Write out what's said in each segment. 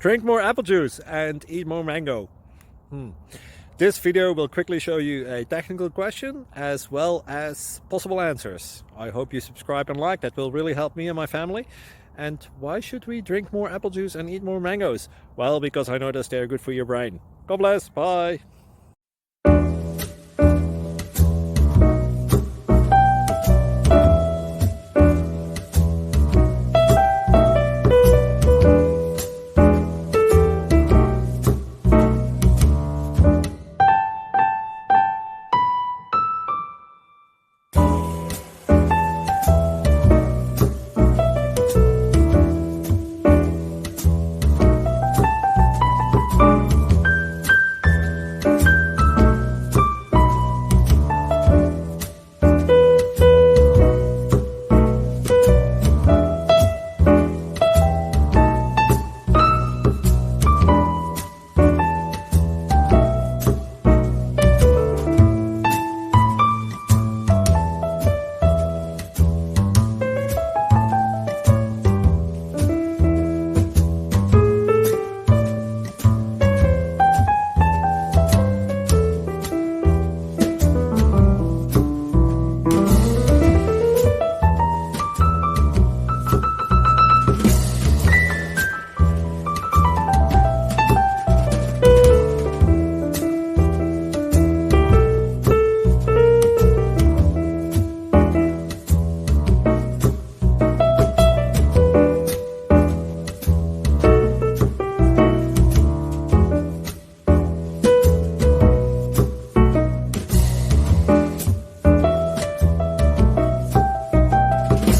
Drink more apple juice and eat more mango. This video will quickly show you a technical question as well as possible answers. I hope you subscribe and like, that will really help me and my family. And why should we drink more apple juice and eat more mangoes? Well, because I noticed they're good for your brain. God bless, bye!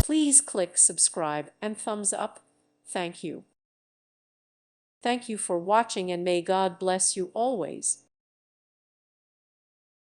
Please click subscribe and thumbs up. Thank you. Thank you for watching, and may God bless you always.